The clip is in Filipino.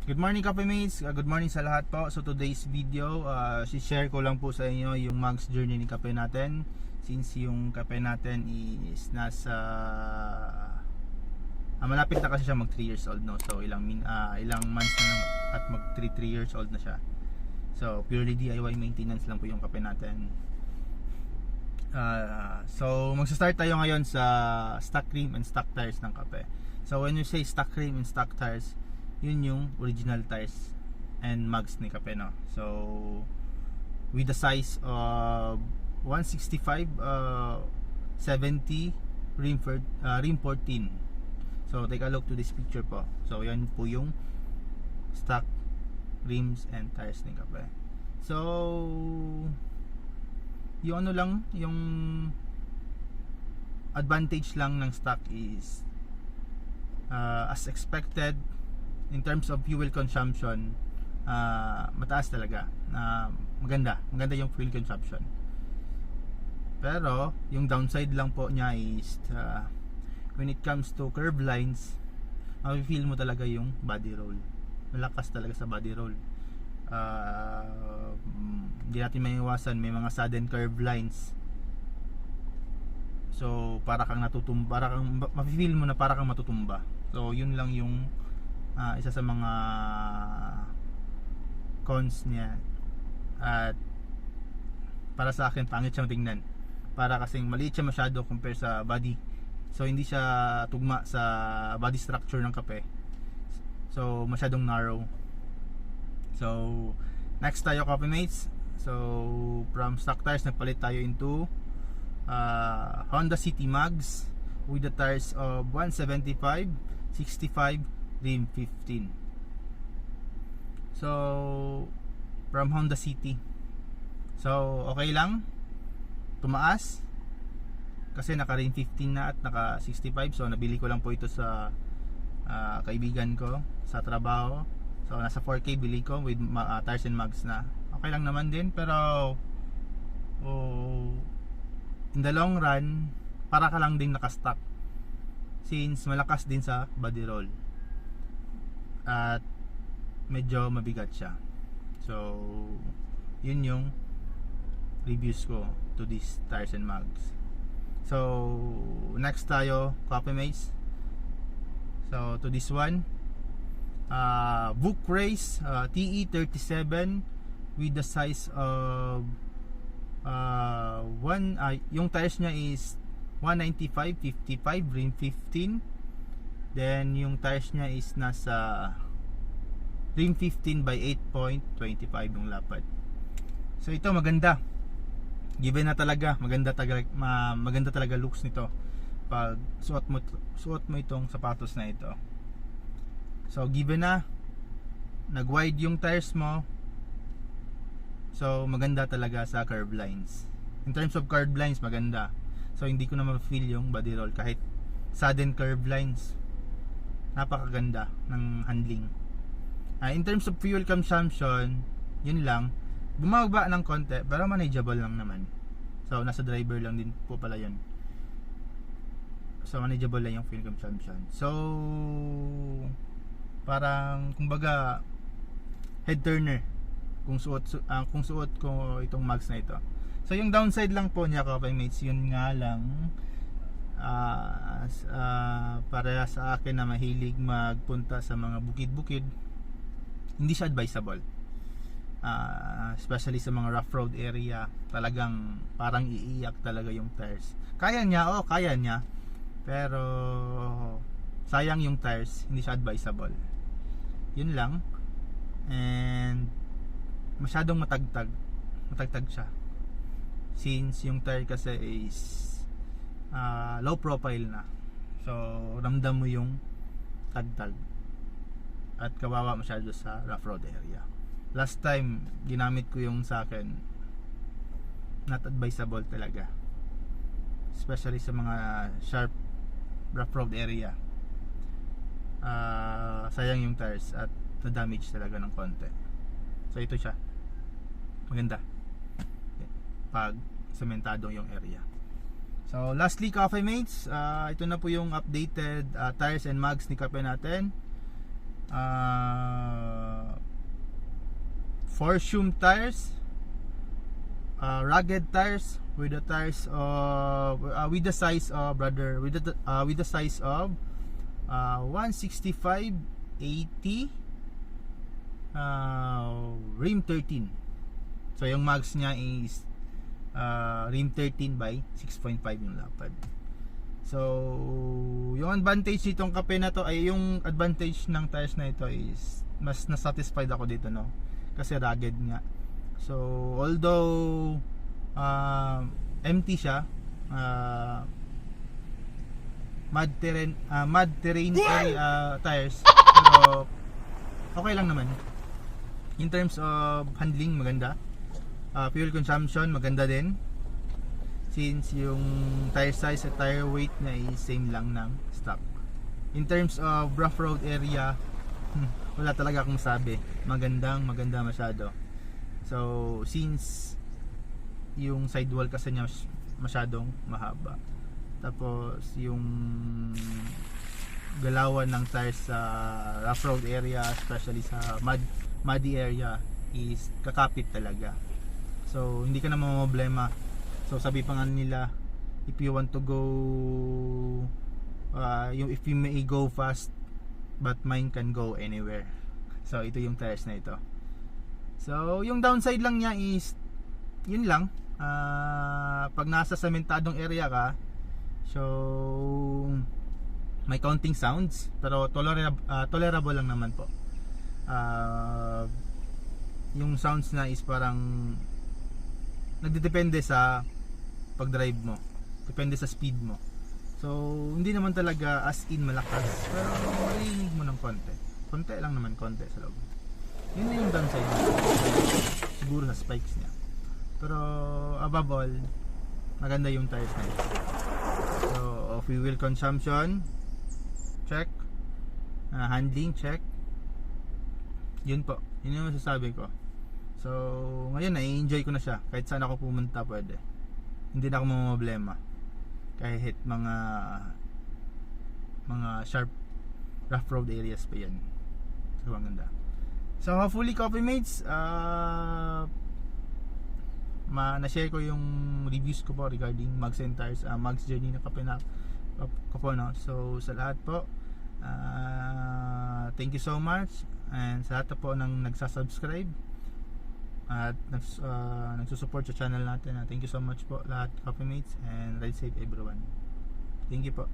Good morning Coffee Mates, good morning sa lahat po. So today's video, share ko lang po sa inyo yung mugs journey ni kape natin. Since yung kape natin is nasa malapit na kasi siya mag 3 years old, no. So ilang months na lang at mag 3 years old na siya. So purely DIY maintenance lang po yung kape natin. So magsa-start tayo ngayon sa stock rim and stock tires ng kape. So when you say stock rim and stock tires, yun yung original tires and mugs ni kape, no. So with the size of 165 70 rim 14. So take a look to this picture po. So yan po yung stock rims and tires ni kape. So yung ano lang, yung advantage lang ng stock is as expected in terms of fuel consumption, mataas talaga. Maganda yung fuel consumption. Pero yung downside lang po niya is when it comes to curve lines, mafe-feel mo talaga yung body roll. Malakas talaga sa body roll. Hindi natin maiiwasan, may mga sudden curve lines. So para kang natutumba, mafe-feel mo na para kang matutumba. So yun lang yung isa sa mga cons niya. At para sa akin, pangit siyang tingnan. Para kasing maliit siya masyado compare sa body. So hindi siya tugma sa body structure ng kape. So masyadong narrow. So next tayo, Coffee Mates. So from stock tires, nagpalit tayo into Honda City mugs with the tires of 175, 65, rim 15. So from Honda City. So okay lang, tumaas kasi naka rim 15 na at naka 65. So nabili ko lang po ito sa kaibigan ko sa trabaho. So nasa 4K bili ko with tires and mugs na. Okay lang naman din, pero in the long run, para ka lang din nakastock since malakas din sa body roll at medyo mabigat siya. So yun yung reviews ko to these tires and mugs. So next tayo, Coffee Mates. So to this one, Book Race TE37 with the size of yung tires niya is 195, 55, rim 15. Then yung tires niya is nasa rim 15 by 8.25 yung lapad. So ito maganda. Given na talaga, maganda talaga looks nito pag suot mo itong sapatos na ito. So given na nag-wide yung tires mo, so maganda talaga sa curve lines. In terms of curve lines, maganda. So hindi ko na ma-feel yung body roll kahit sudden curve lines. Napakaganda ng handling. In terms of fuel consumption, yun lang, bumaba ng konti pero manageable lang naman. So nasa driver lang din po pala yun. So manageable lang yung fuel consumption. So parang kumbaga head turner kung suot ko itong mugs na ito. So yung downside lang po niya, Coffee Mates, yun nga lang, para sa akin na mahilig magpunta sa mga bukid-bukid, hindi siya advisable. Especially sa mga rough road area, talagang parang iiyak talaga yung tires. Kaya niya, pero sayang yung tires, hindi siya advisable. Yun lang. And masyadong matagtag siya. Since yung tire kasi is low profile na. So ramdam mo yung tagtag at kawawa masyado sa rough road area. Last time ginamit ko yung sa akin, not advisable talaga, especially sa mga sharp rough road area. Sayang yung tires at na-damage talaga ng konti. So ito siya, maganda pag sementado yung area. So lastly, Coffee Mates, ito na po yung updated tires and mugs ni kape natin. Fortune tires, rugged tires with the tires of with the size of 165 80 rim 13. So yung mags niya is rim 13 by 6.5 yung lapad. So yung advantage nitong kape na to ay yung advantage ng tires na ito is mas na-satisfied ako dito, no, kasi rugged nga. So although empty siya, mud terrain area tires, pero okay lang naman. In terms of handling, maganda. Fuel consumption, maganda din, since yung tire size at tire weight na is same lang ng stock. In terms of rough road area, wala talaga akong masabi. Maganda masyado. So since yung sidewall kasi niya masyadong mahaba, tapos yung galawan ng tires sa rough road area, especially sa muddy area, is kakapit talaga. So hindi ka na mamproblema. So sabi pa nga nila, if you want to go if you may go fast, but mine can go anywhere. So ito yung tires na ito. So yung downside lang niya is yun lang, pag nasa sementadong area ka, so may counting sounds, pero tolerable lang naman po. Yung sounds na is parang nagdedepende sa pag-drive mo, depende sa speed mo. So hindi naman talaga as in malakas, pero marinig mo ng konti lang naman, konti sa loob. Yun na yung downside niya, siguro sa spikes niya. Pero above all, maganda yung tires na ito. So fuel consumption check, handling check, yun po, yun yung masasabi ko. So ngayon na-enjoy ko na siya, kahit saan ako pumunta pwede, hindi na ako mamproblema kahit mga sharp rough road areas pa yan. So ang ganda. So hopefully Coffee Mates, na-share ko yung reviews ko po regarding mags and tires, mags journey na kape na ko po, no? So sa lahat po, thank you so much, and sa lahat po nang nagsasubscribe at nagsusupport sa channel natin, thank you so much po lahat, Coffee Mates, and ride safe everyone. Thank you po.